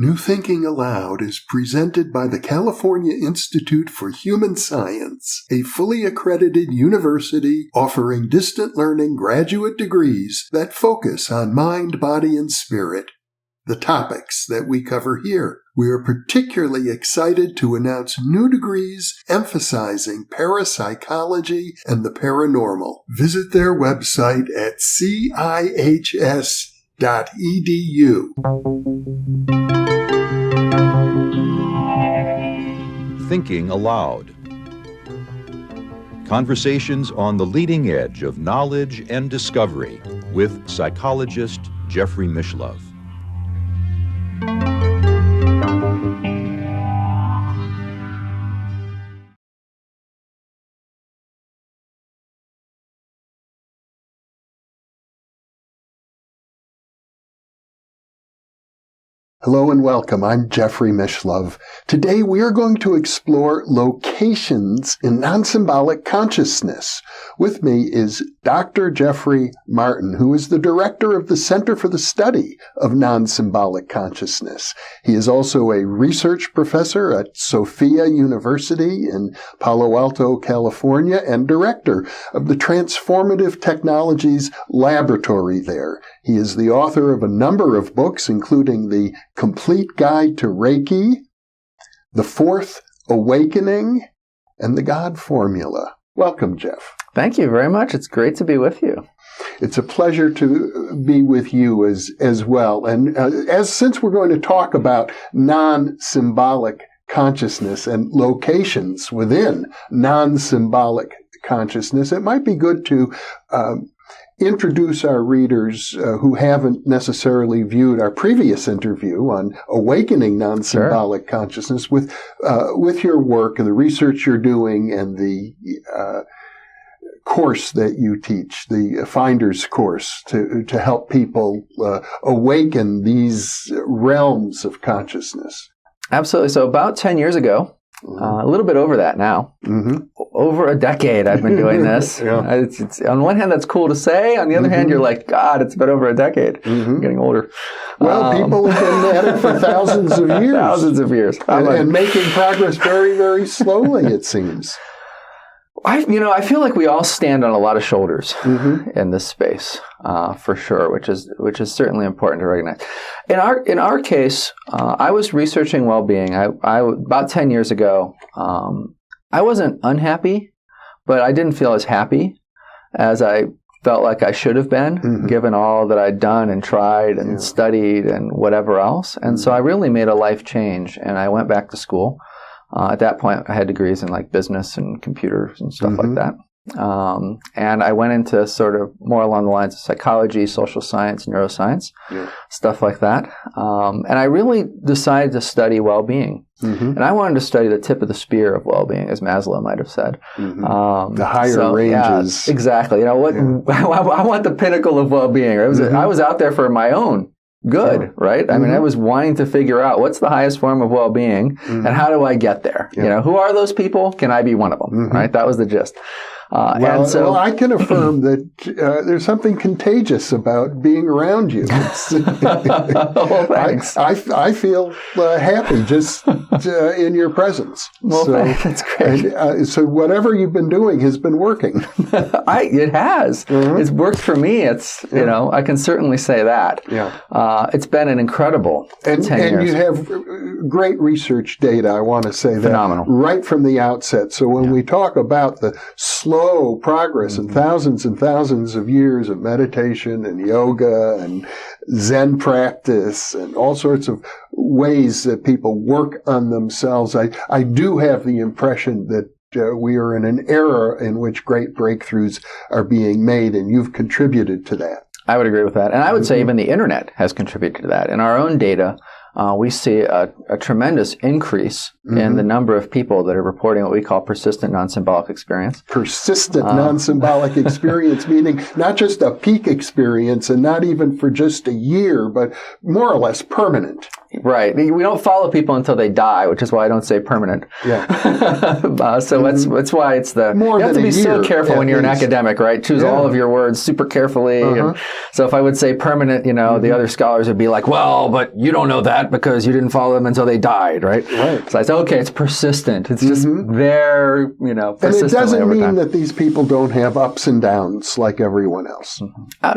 New Thinking Aloud is presented by the California Institute for Human Science, a fully accredited university offering distant learning graduate degrees that focus on mind, body, and spirit. The topics that we cover here. We are particularly excited to announce new degrees emphasizing parapsychology and the paranormal. Visit their website at cihs.edu. Thinking Aloud. Conversations on the leading edge of knowledge and discovery with psychologist Jeffery Mishlove. Hello and welcome. I'm Jeffery Mishlove. Today we are going to explore locations in non-symbolic consciousness. With me is Dr. Jeffery Martin, who is the director of the Center for the Study of Non-Symbolic Consciousness. He is also a research professor at Sophia University in Palo Alto, California, and director of the Transformative Technologies Laboratory there. He is the author of a number of books, including The Complete Guide to Reiki, The Fourth Awakening, and The God Formula. Welcome, Jeff. Thank you very much. It's great to be with you. It's a pleasure to be with you as well. And since we're going to talk about non-symbolic consciousness and locations within non-symbolic consciousness, it might be good to introduce our readers who haven't necessarily viewed our previous interview on awakening non-symbolic consciousness with your work and the research you're doing and the course that you teach, the Finder's course, to help people awaken these realms of consciousness. Absolutely. So about 10 years ago, a little bit over that now, over a decade I've been doing this. It's on one hand, that's cool to say. On the other hand, you're like, God, it's been over a decade. I'm getting older. Well, people have been at it for thousands of years. Thousands of years. And making progress very, very slowly, it seems. I feel like we all stand on a lot of shoulders in this space, for sure, which is certainly important to recognize. In our case, I was researching well-being. I about 10 years ago, I wasn't unhappy, but I didn't feel as happy as I felt like I should have been, given all that I'd done and tried and studied and whatever else. And so I really made a life change, and I went back to school. At that point, I had degrees in like business and computers and stuff like that. And I went into sort of more along the lines of psychology, social science, neuroscience, stuff like that. And I really decided to study well-being. And I wanted to study the tip of the spear of well-being, as Maslow might have said. The higher ranges. Yeah, exactly. I want the pinnacle of well-being. I was out there for my own good, right? I mean, I was wanting to figure out what's the highest form of well-being and how do I get there? Who are those people? Can I be one of them? Right? That was the gist. Well, I can affirm that there's something contagious about being around you. Well, thanks. I feel happy just in your presence. Well, that's great. So whatever you've been doing has been working. It has. It's worked for me. It's I can certainly say that. It's been an incredible 10 years. And you have great research data. I want to say that right from the outset. So when we talk about the slow progress and thousands of years of meditation and yoga and Zen practice and all sorts of ways that people work on themselves, I do have the impression that we are in an era in which great breakthroughs are being made, and you've contributed to that. I would agree with that. And I would say even the internet has contributed to that. In our own data, we see a tremendous increase in the number of people that are reporting what we call persistent non-symbolic experience. Persistent non-symbolic experience, meaning not just a peak experience and not even for just a year, but more or less permanent. Right. We don't follow people until they die, which is why I don't say permanent. Yeah. So that's why it's you have to be so careful when you're an academic, right? Choose all of your words super carefully. And so if I would say permanent, the other scholars would be like, well, but you don't know that because you didn't follow them until they died, right? Right. So I say, okay, it's persistent. It's just there, persistently. And it doesn't mean time. that these people don't have ups and downs like everyone else.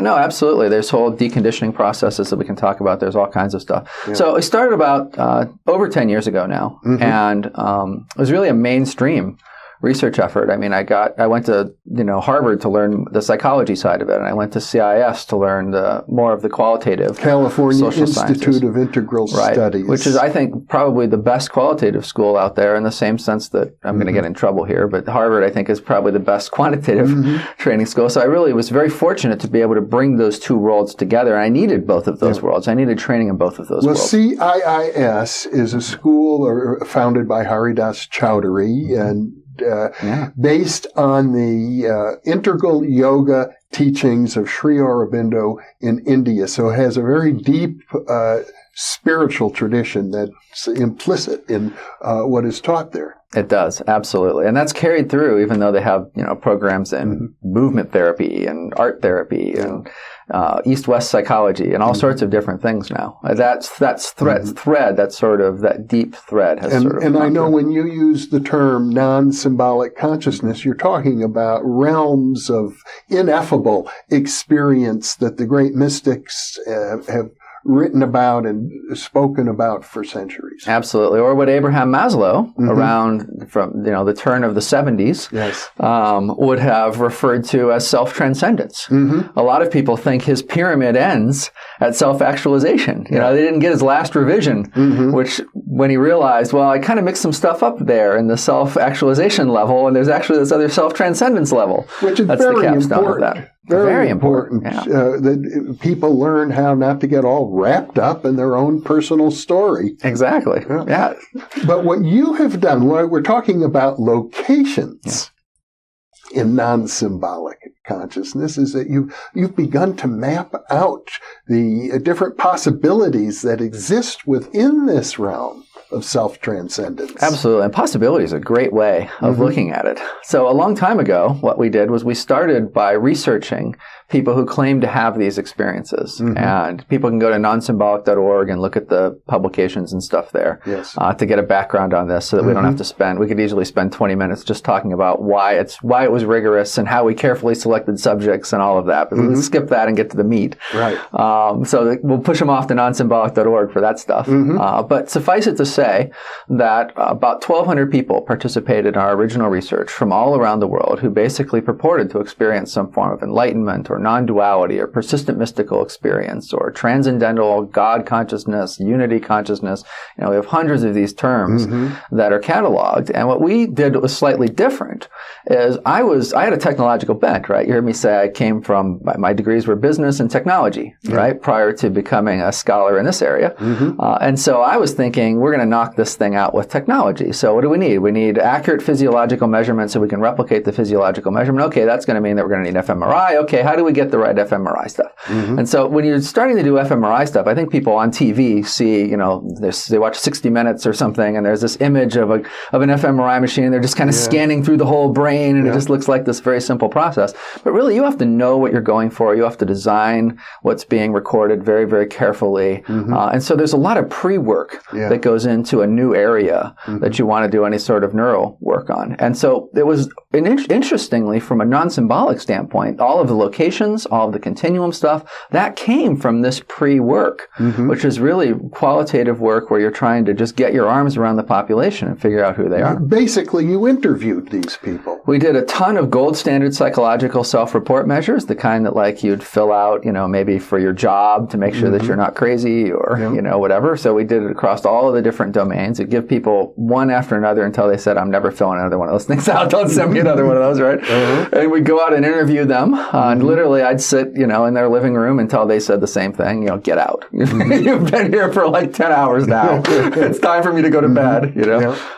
No, absolutely. There's whole deconditioning processes that we can talk about. There's all kinds of stuff. Yeah. So it started about over 10 years ago now, and it was really a mainstream research effort. I mean, I went to Harvard to learn the psychology side of it, and I went to CIS to learn more of the qualitative California social Institute sciences. of Integral Studies, which is, I think, probably the best qualitative school out there in the same sense that I'm going to get in trouble here. But Harvard, I think, is probably the best quantitative training school. So I really was very fortunate to be able to bring those two worlds together. And I needed both of those worlds. I needed training in both of those worlds. CIIS is a school founded by Haridas Chowdhury and based on the integral yoga teachings of Sri Aurobindo in India. So it has a very deep spiritual tradition that's implicit in what is taught there. It does, absolutely. And that's carried through, even though they have, programs in movement therapy and art therapy and East-West psychology and all sorts of different things now. That deep thread has sort of... And I know when you use the term non-symbolic consciousness, you're talking about realms of ineffable experience that the great mystics have written about and spoken about for centuries. Absolutely. Or what Abraham Maslow, around from the turn of the 70s, would have referred to as self-transcendence. A lot of people think his pyramid ends at self-actualization. They didn't get his last revision, which when he realized, well, I kind of mixed some stuff up there in the self-actualization level, and there's actually this other self-transcendence level. Which is very important. Very important. That people learn how not to get all wrapped up in their own personal story. Exactly. Yeah. But what you have done, we're talking about locations in non-symbolic consciousness, is that you've begun to map out the different possibilities that exist within this realm of self-transcendence. Absolutely. And possibility is a great way of looking at it. So a long time ago, what we did was we started by researching people who claim to have these experiences. And people can go to nonsymbolic.org and look at the publications and stuff there to get a background on this so that we don't have to we could easily spend 20 minutes just talking about why it was rigorous and how we carefully selected subjects and all of that. But let's skip that and get to the meat. Right. So we'll push them off to nonsymbolic.org for that stuff. But suffice it to say that about 1,200 people participated in our original research from all around the world who basically purported to experience some form of enlightenment or non-duality or persistent mystical experience or transcendental God consciousness, unity consciousness. We have hundreds of these terms that are cataloged. And what we did was slightly different is I had a technological bent, right? You heard me say I came from, my degrees were business and technology, right? Prior to becoming a scholar in this area. And so I was thinking, we're going to knock this thing out with technology. So what do we need? We need accurate physiological measurements so we can replicate the physiological measurement. Okay, that's going to mean that we're going to need fMRI. Okay, how do we get the right fMRI stuff? And so when you're starting to do fMRI stuff, I think people on TV see, they watch 60 Minutes or something, and there's this image of an fMRI machine, and they're just kind of scanning through the whole brain, and it just looks like this very simple process. But really, you have to know what you're going for. You have to design what's being recorded very, very carefully. And so there's a lot of pre-work that goes into a new area that you want to do any sort of neural work on. And so it was, interestingly, from a non-symbolic standpoint, all of the locations, all of the continuum stuff, that came from this pre-work, which is really qualitative work where you're trying to just get your arms around the population and figure out who they are. Basically, you interviewed these people. We did a ton of gold standard psychological self-report measures, the kind that you'd fill out, maybe for your job to make sure that you're not crazy or, whatever. So we did it across all of the different domains. It'd give people one after another until they said, I'm never filling another one of those things out. Don't send me another one of those, right? And we'd go out and interview them. And literally literally, I'd sit, in their living room until they said the same thing, get out. You've been here for like 10 hours now. It's time for me to go to bed,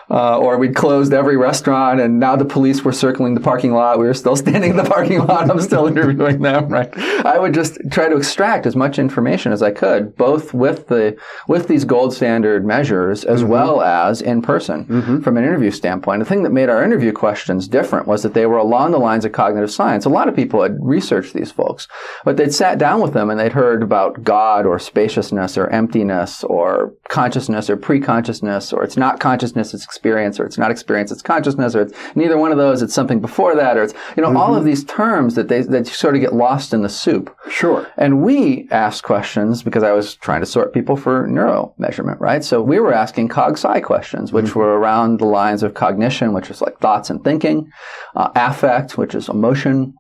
or we'd closed every restaurant and now the police were circling the parking lot. We were still standing in the parking lot. I'm still interviewing them, right? I would just try to extract as much information as I could, both with these gold standard measures as well as in person from an interview standpoint. The thing that made our interview questions different was that they were along the lines of cognitive science. A lot of people had researched these folks, but they'd sat down with them and they'd heard about God or spaciousness or emptiness or consciousness or pre-consciousness, or it's not consciousness, it's experience, or it's not experience, it's consciousness, or it's neither one of those, it's something before that, or it's, all of these terms that sort of get lost in the soup. Sure. And we asked questions because I was trying to sort people for neuro measurement, right? So we were asking cog-sci questions, which were around the lines of cognition, which is like thoughts and thinking, affect, which is emotion.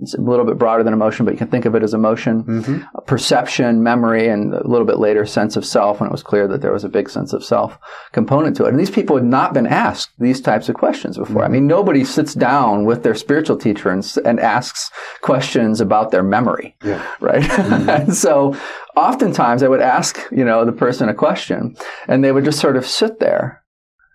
It's a little bit broader than emotion, but you can think of it as emotion, perception, memory, and a little bit later sense of self, when it was clear that there was a big sense of self component to it. And these people had not been asked these types of questions before. I mean, nobody sits down with their spiritual teacher and asks questions about their memory, right? And so oftentimes I would ask, the person a question, and they would just sort of sit there.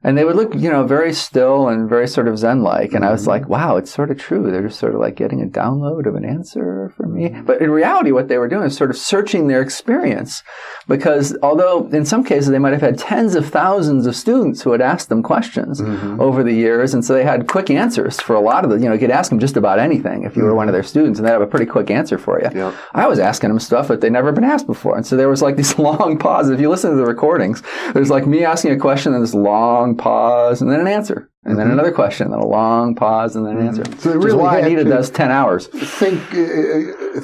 And they would look, very still and very sort of Zen-like. And I was like, wow, it's sort of true. They're just sort of like getting a download of an answer from me. But in reality, what they were doing is sort of searching their experience. Because although in some cases they might have had tens of thousands of students who had asked them questions over the years. And so they had quick answers for a lot of you could ask them just about anything if you were one of their students, and they'd have a pretty quick answer for you. Yeah. I was asking them stuff that they'd never been asked before. And so there was like these long pauses. If you listen to the recordings, there's like me asking a question and this long pause and then an answer, and then another question, and then a long pause and then an answer. So which is why I needed those 10 hours. Think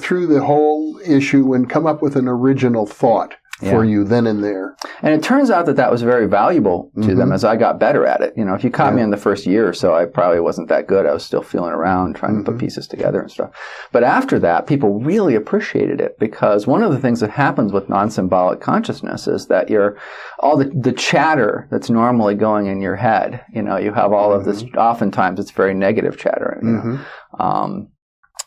through the whole issue and come up with an original thought for you then and there. And it turns out that was very valuable to them as I got better at it. If you caught me in the first year or so, I probably wasn't that good. I was still feeling around, trying to put pieces together and stuff. But after that, people really appreciated it, because one of the things that happens with non-symbolic consciousness is that all the chatter that's normally going in your head, you have all of this, oftentimes it's very negative chatter,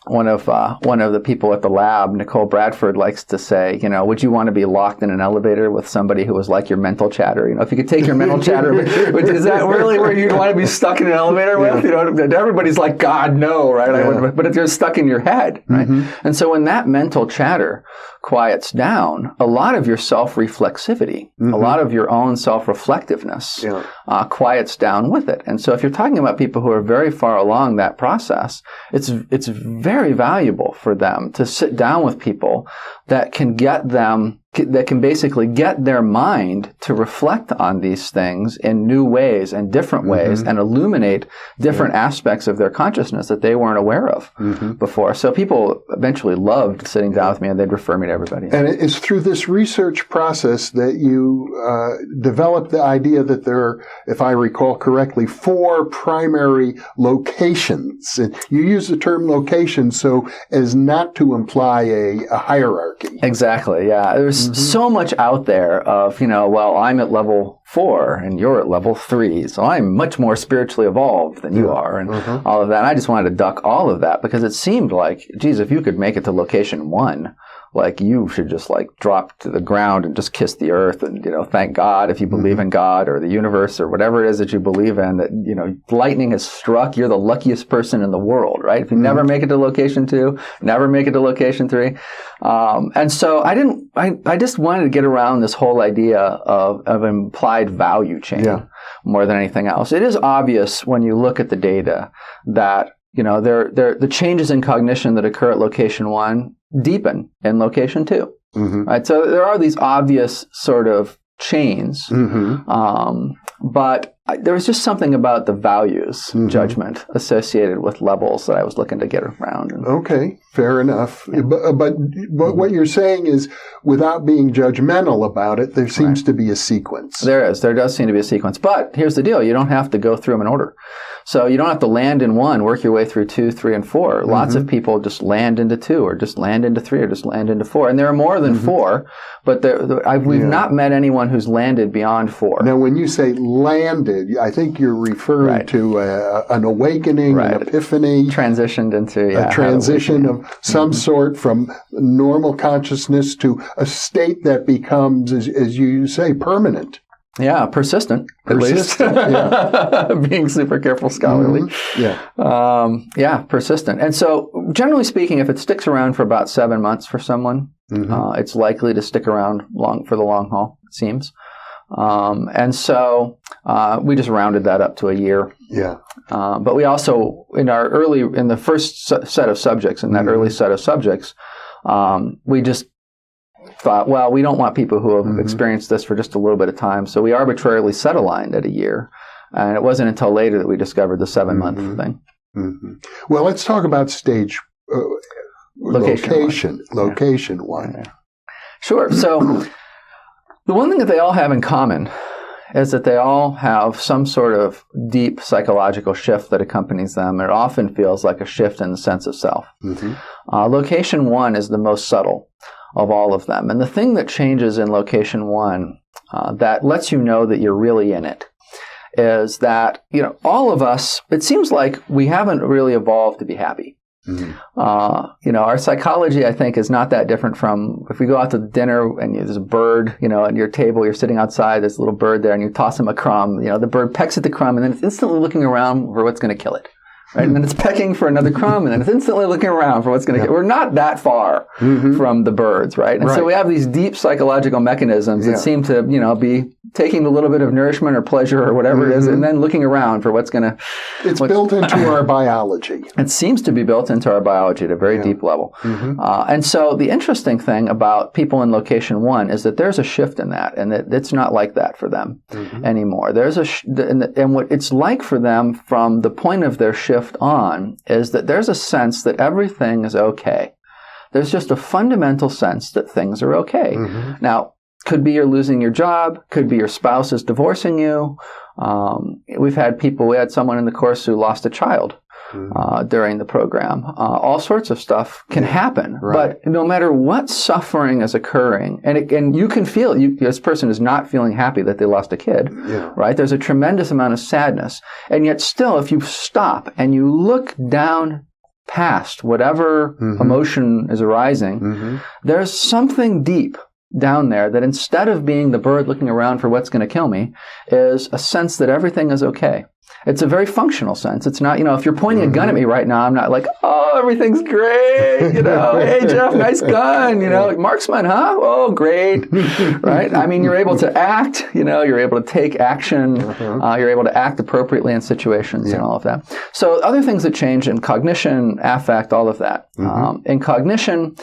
One of the people at the lab, Nicole Bradford, likes to say, would you want to be locked in an elevator with somebody who was like your mental chatter? If you could take your mental chatter, is that really where you'd want to be stuck in an elevator with? Everybody's like, God, no, right? But if you're stuck in your head, right? And so when that mental chatter quiets down, a lot of your self-reflexivity, a lot of your own self-reflectiveness quiets down with it. And so if you're talking about people who are very far along that process, it's very valuable for them to sit down with people that can basically get their mind to reflect on these things in new ways and different ways and illuminate different aspects of their consciousness that they weren't aware of before. So people eventually loved sitting down with me, and they'd refer me to everybody. And it's through this research process that you developed the idea that there are, if I recall correctly, 4 primary locations. And you use the term location so as not to imply a hierarchy. Exactly, yeah. There's so much out there of, well, I'm at level 4 and you're at level 3, so I'm much more spiritually evolved than you are, and all of that. And I just wanted to duck all of that, because it seemed like, geez, if you could make it to location 1, like you should just like drop to the ground and just kiss the earth and, thank God if you believe in God or the universe or whatever it is that you believe in, that, lightning has struck, you're the luckiest person in the world, right? If you never make it to location 2, never make it to location 3. And so I just wanted to get around this whole idea of implied value chain more than anything else. It is obvious when you look at the data that, the changes in cognition that occur at location 1 deepen in location 2. Right? So there are these obvious sort of chains, but there was just something about the values judgment associated with levels that I was looking to get around. Okay, fair enough. Yeah. But what you're saying is, without being judgmental about it, there seems to be a sequence. There does seem to be a sequence. But here's the deal. You don't have to go through them in order. So you don't have to land in 1, work your way through 2, 3, and 4. Lots of people just land into 2, or just land into 3, or just land into 4. And there are more than 4, but we've not met anyone who's landed beyond 4. Now, when you say landed. I think you're referring to an awakening, an epiphany. Transitioned into a transition of some sort from normal consciousness to a state that becomes, as you say, permanent. Yeah, persistent, at least. Being super careful scholarly. Persistent. And so, generally speaking, if it sticks around for about 7 months for someone, it's likely to stick around for the long haul, it seems. And so we just rounded that up to a year. Yeah. But we also, in the first set of subjects, in that early set of subjects, we just thought, well, we don't want people who have experienced this for just a little bit of time. So we arbitrarily set a line at a year. And it wasn't until later that we discovered the 7-month thing. Well, let's talk about stage location one. Yeah. Sure. So the one thing that they all have in common is that they all have some sort of deep psychological shift that accompanies them. It often feels like a shift in the sense of self. Location one is the most subtle of all of them. And the thing that changes in location one that lets you know that you're really in it is that, all of us, it seems like we haven't really evolved to be happy. Our psychology, I think, is not that different from if we go out to dinner and there's a bird, at your table, you're sitting outside, there's a little bird there and you toss him a crumb, the bird pecks at the crumb and then it's instantly looking around for what's going to kill it. Right? And then it's pecking for another crumb, and then it's instantly looking around for what's going to get. We're not that far from the birds, right? And so we have these deep psychological mechanisms that seem to, be taking a little bit of nourishment or pleasure or whatever it is, and then looking around for what's going to. It's built into our biology. It seems to be built into our biology at a very deep level. And so the interesting thing about people in location one is that there's a shift in that, and that it's not like that for them anymore. There's and what it's like for them from the point of their shift on is that there's a sense that everything is okay. There's just a fundamental sense that things are okay. Now, could be you're losing your job, could be your spouse is divorcing you. We had someone in the course who lost a child during the program. All sorts of stuff can happen, but no matter what suffering is occurring, and you can feel, this person is not feeling happy that they lost a kid, right? There's a tremendous amount of sadness, and yet still, if you stop and you look down past whatever emotion is arising, there's something deep down there that instead of being the bird looking around for what's going to kill me, is a sense that everything is okay. It's a very functional sense. It's not, if you're pointing a gun at me right now, I'm not like, oh, everything's great, hey, Jeff, nice gun, like marksman, huh? Oh, great, right? I mean, you're able to act, you're able to take action, you're able to act appropriately in situations and all of that. So other things that change in cognition, affect, all of that. In cognition,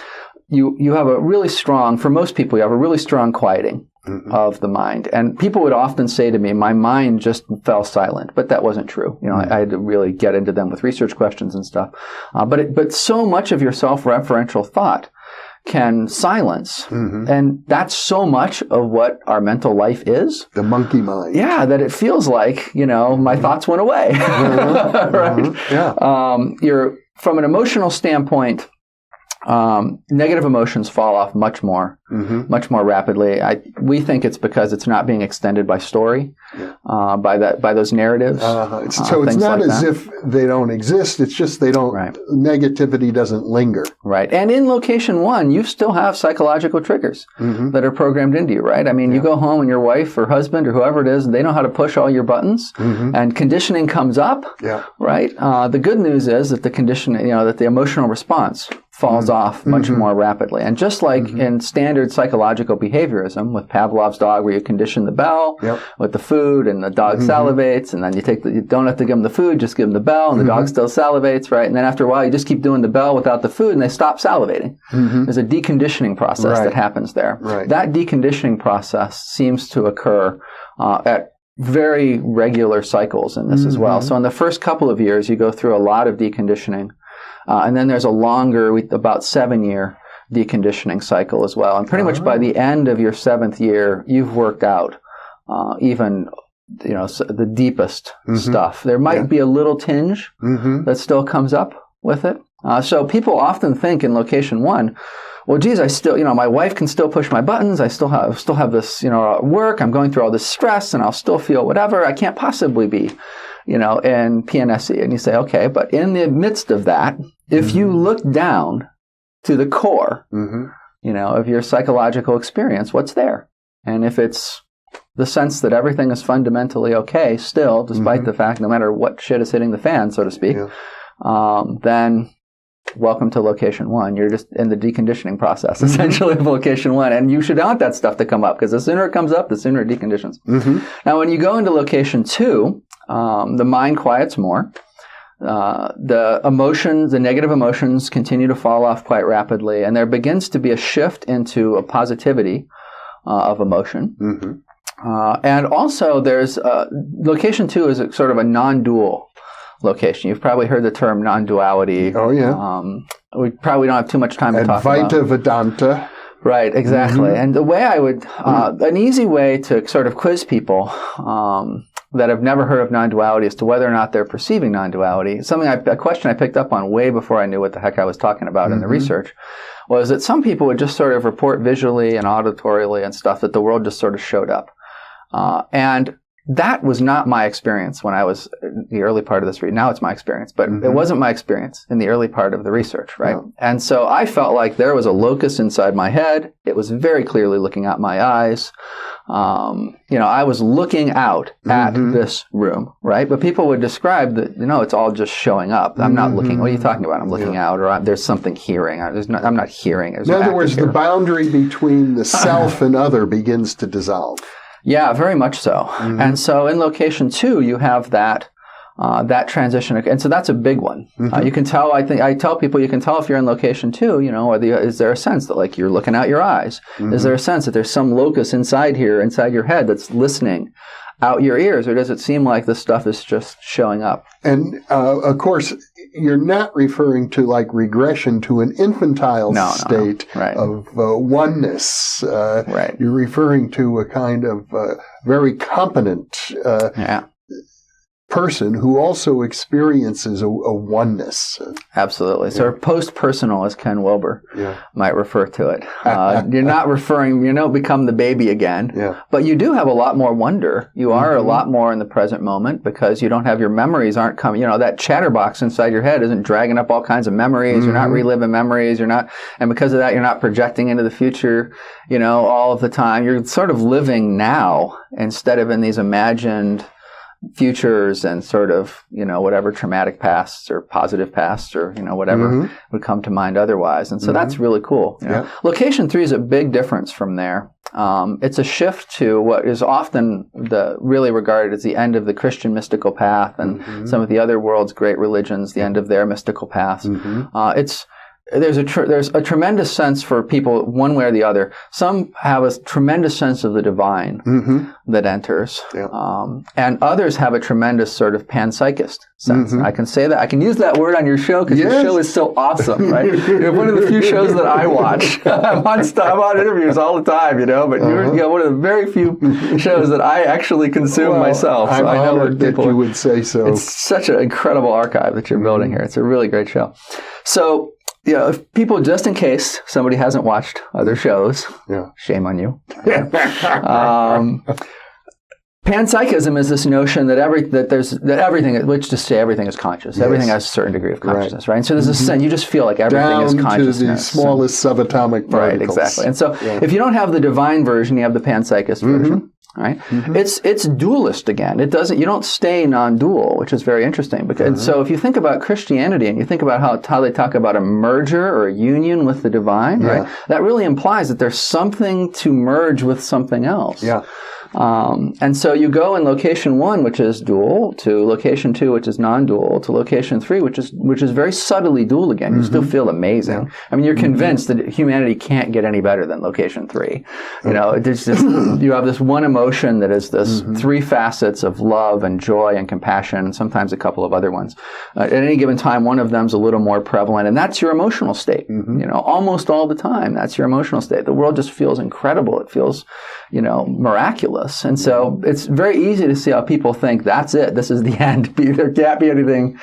you have a really strong, for most people, you have a really strong quieting of the mind. And people would often say to me, my mind just fell silent, but that wasn't true. I had to really get into them with research questions and stuff. But so much of your self-referential thought can silence. And that's so much of what our mental life is. The monkey mind. Yeah, that it feels like, my thoughts went away. Right? You're, from an emotional standpoint, negative emotions fall off much more rapidly. We think it's because it's not being extended by story, by those narratives. So it's not as if they don't exist. It's just they don't. Negativity doesn't linger. Right. And in location one, you still have psychological triggers that are programmed into you. Right. I mean, you go home and your wife or husband or whoever it is, they know how to push all your buttons, and conditioning comes up. Right. The good news is that the conditioning, that the emotional response falls off much more rapidly. And just like in standard psychological behaviorism with Pavlov's dog, where you condition the bell with the food and the dog salivates, and then you don't have to give them the food, just give them the bell, and the dog still salivates, right? And then after a while, you just keep doing the bell without the food, and they stop salivating. There's a deconditioning process that happens there. That deconditioning process seems to occur at very regular cycles in this as well. So in the first couple of years, you go through a lot of deconditioning. And then there's a longer, about 7-year deconditioning cycle as well. And pretty much by the end of your 7th year, you've worked out even, the deepest stuff. There might be a little tinge that still comes up with it. So people often think in location 1, well, geez, I still, my wife can still push my buttons. I still have this, at work. I'm going through all this stress, and I'll still feel whatever. I can't possibly be, in PNSE. And you say, okay, but in the midst of that, if you look down to the core, of your psychological experience, what's there? And if it's the sense that everything is fundamentally okay still, despite the fact, no matter what shit is hitting the fan, so to speak, then welcome to location 1. You're just in the deconditioning process, essentially, of location 1. And you should want that stuff to come up, because the sooner it comes up, the sooner it deconditions. Now, when you go into location 2, the mind quiets more. The emotions, the negative emotions, continue to fall off quite rapidly. And there begins to be a shift into a positivity of emotion. And also, there's location 2 is sort of a non-dual location. You've probably heard the term non-duality. Oh, yeah. We probably don't have too much time to talk about. Advaita Vedanta. Right, exactly. And the way I would, an easy way to sort of quiz people that have never heard of non-duality as to whether or not they're perceiving non-duality, a question I picked up on way before I knew what the heck I was talking about in the research, was that some people would just sort of report visually and auditorily and stuff that the world just sort of showed up. And that was not my experience when I was in the early part of this research. Now it's my experience, but it wasn't my experience in the early part of the research, right? No. And so I felt like there was a locus inside my head. It was very clearly looking at my eyes. I was looking out at this room, right? But people would describe that, it's all just showing up. I'm not looking. What are you talking about? I'm looking out, or there's something hearing. I'm not hearing. In other words, the boundary between the self and other begins to dissolve. Yeah, very much so. And so in location 2, you have that transition. And so that's a big one. You can tell, I tell people, you can tell if you're in location 2, is there a sense that like you're looking out your eyes? Is there a sense that there's some locus inside your head that's listening out your ears? Or does it seem like this stuff is just showing up? And of course, you're not referring to like regression to an infantile state of oneness. You're referring to a kind of very competent person who also experiences a oneness. Absolutely. So post-personal, as Ken Wilber might refer to it. You're not referring, become the baby again, but you do have a lot more wonder. You are a lot more in the present moment because you don't have your memories aren't coming, that chatterbox inside your head isn't dragging up all kinds of memories. You're not reliving memories. And because of that, you're not projecting into the future, all of the time. You're sort of living now instead of in these imagined futures and sort of, whatever traumatic pasts or positive pasts or, whatever would come to mind otherwise. And so that's really cool. Location 3 is a big difference from there. It's a shift to what is often really regarded as the end of the Christian mystical path and some of the other world's great religions, the end of their mystical paths. There's a tremendous sense for people one way or the other. Some have a tremendous sense of the divine that enters, and others have a tremendous sort of panpsychist sense. I can say that. I can use that word on your show because your show is so awesome, right? You're one of the few shows that I watch. I'm on interviews all the time, but you're one of the very few shows that I actually consume myself. I'm honored that you would say so. It's such an incredible archive that you're building here. It's a really great show. So, if people, just in case somebody hasn't watched other shows, shame on you. Panpsychism is this notion that everything, which to say everything is conscious. Everything has a certain degree of consciousness, right? And so there's a sense, you just feel like everything is consciousness. Down to the smallest subatomic particles. Right, exactly. And so if you don't have the divine version, you have the panpsychist version. Right? It's dualist again. You don't stay non-dual, which is very interesting. Because so if you think about Christianity and you think about how they talk about a merger or a union with the divine, right? That really implies that there's something to merge with something else. And so you go in location 1, which is dual, to location 2, which is non-dual, to location 3, which is very subtly dual again. You still feel amazing. I mean, you're convinced that humanity can't get any better than location 3. There's just, you have this one emotion that is this 3 facets of love and joy and compassion, and sometimes a couple of other ones. At any given time, one of them's a little more prevalent, and that's your emotional state. Almost all the time, that's your emotional state. The world just feels incredible. It feels miraculous. And so it's very easy to see how people think that's it. This is the end. There can't be anything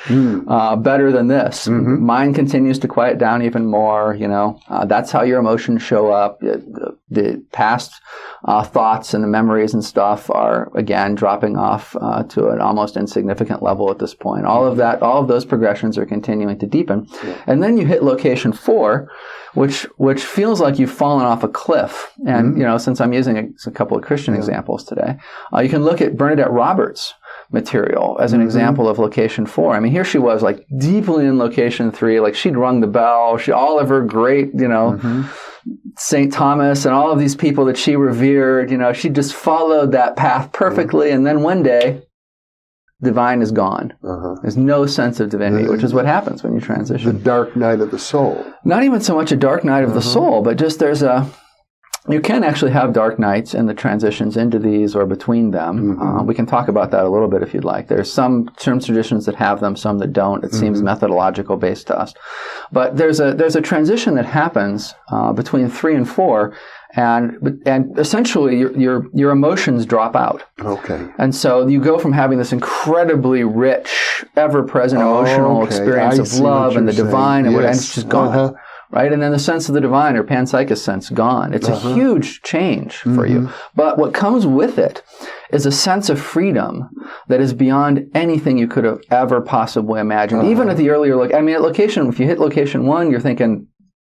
better than this. Mind continues to quiet down even more. That's how your emotions show up. The past thoughts and the memories and stuff are again dropping off to an almost insignificant level at this point. All of those progressions are continuing to deepen, and then you hit location 4, which feels like you've fallen off a cliff. And since I'm using a couple of Christian examples today, you can look at Bernadette Roberts' material as an example of location 4. I mean, here she was like deeply in location 3, like she'd rung the bell. All of her great, St. Thomas and all of these people that she revered, she just followed that path perfectly. And then one day, divine is gone. There's no sense of divinity, which is what happens when you transition. The dark night of the soul. Not even so much a dark night of the soul, but just you can actually have dark nights in the transitions into these or between them. We can talk about that a little bit if you'd like. There's some traditions that have them, some that don't. It seems methodological based to us. But there's a transition that happens between 3 and 4, and essentially your emotions drop out. Okay. And so you go from having this incredibly rich, ever-present emotional experience of love and the divine, and it's just gone. Right? And then the sense of the divine or panpsychist sense gone. It's a huge change for you. But what comes with it is a sense of freedom that is beyond anything you could have ever possibly imagined. Even at the earlier look, at location, if you hit location 1, you're thinking,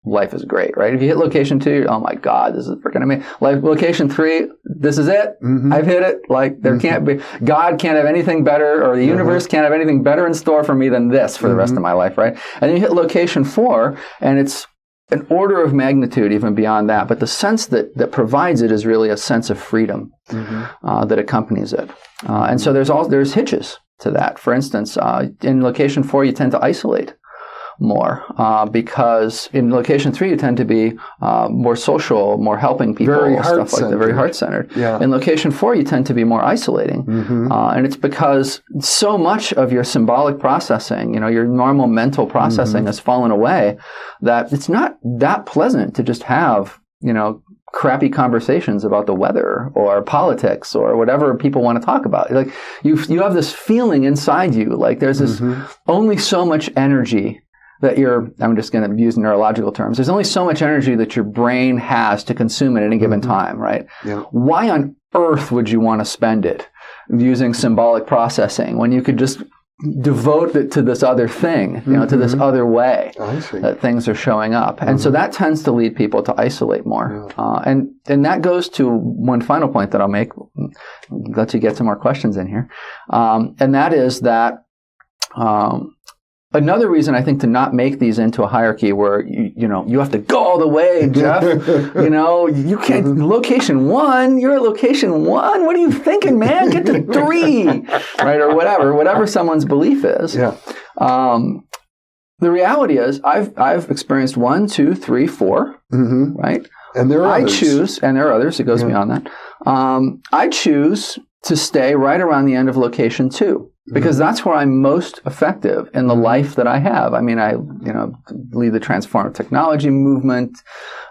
life is great, right? If you hit location 2, oh my God, this is freaking amazing. Like location 3, this is it. I've hit it. Like there can't be, God can't have anything better, or the universe can't have anything better in store for me than this for the rest of my life, right? And then you hit location 4, and it's an order of magnitude even beyond that. But the sense that provides it is really a sense of freedom that accompanies it. And so there's hitches to that. For instance, in location 4, you tend to isolate more because in location 3 you tend to be more social, more helping people, stuff like that, very heart-centered. In location 4 you tend to be more isolating, and it's because so much of your symbolic processing, your normal mental processing has fallen away, that it's not that pleasant to just have crappy conversations about the weather or politics or whatever people want to talk about. Like you have this feeling inside you, like there's this only so much energy that I'm just going to use neurological terms. There's only so much energy that your brain has to consume at any given time, right? Why on earth would you want to spend it using symbolic processing when you could just devote it to this other thing, to this other way that things are showing up? And so that tends to lead people to isolate more. And that goes to one final point that I'll make, let you get some more questions in here. And that is that, another reason I think to not make these into a hierarchy where you have to go all the way, Jeff. You can't. Location 1, you're at location 1. What are you thinking, man? Get to 3, right, or whatever someone's belief is. The reality is, I've experienced 1, 2, 3, 4, right? And there are others. I choose, and there are others. It goes beyond that. I choose to stay right around the end of location 2. Because that's where I'm most effective in the life that I have. I mean, I lead the transformative technology movement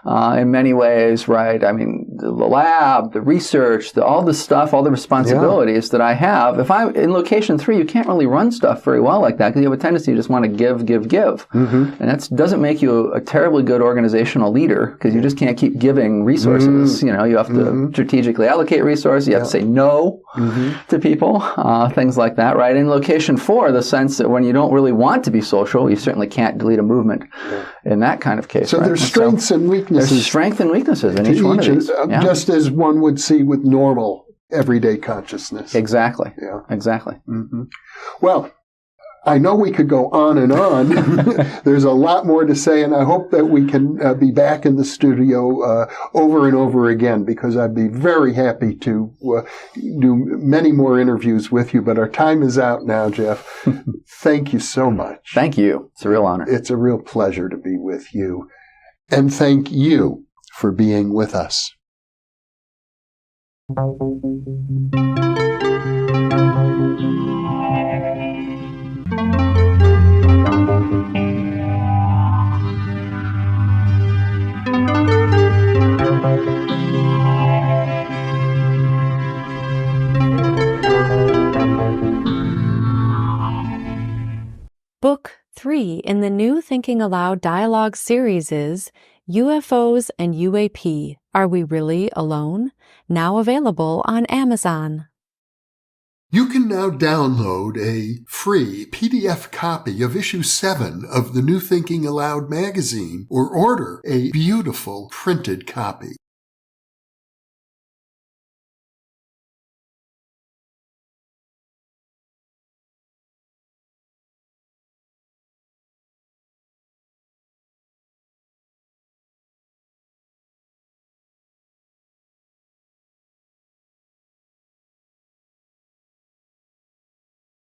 in many ways, right? I mean, the lab, the research, all the stuff, all the responsibilities that I have. If I'm in location 3, you can't really run stuff very well like that because you have a tendency to just want to give. And that doesn't make you a terribly good organizational leader because you just can't keep giving resources. You have to strategically allocate resources. You have to say no to people, things like that, right? In location 4, the sense that when you don't really want to be social, you certainly can't lead a movement in that kind of case. So there's strengths and weaknesses. There's strength and weaknesses in each one of these. Just as one would see with normal everyday consciousness. Exactly. Exactly. Well, I know we could go on and on. There's a lot more to say, and I hope that we can be back in the studio over and over again, because I'd be very happy to do many more interviews with you. But our time is out now, Jeff. Thank you so much. Thank you. It's a real honor. It's a real pleasure to be with you. And thank you for being with us. 3 in the new Thinking Aloud dialogue series is UFOs and UAP, Are We Really Alone? Now available on Amazon. You can now download a free PDF copy of issue 7 of the New Thinking Aloud magazine or order a beautiful printed copy.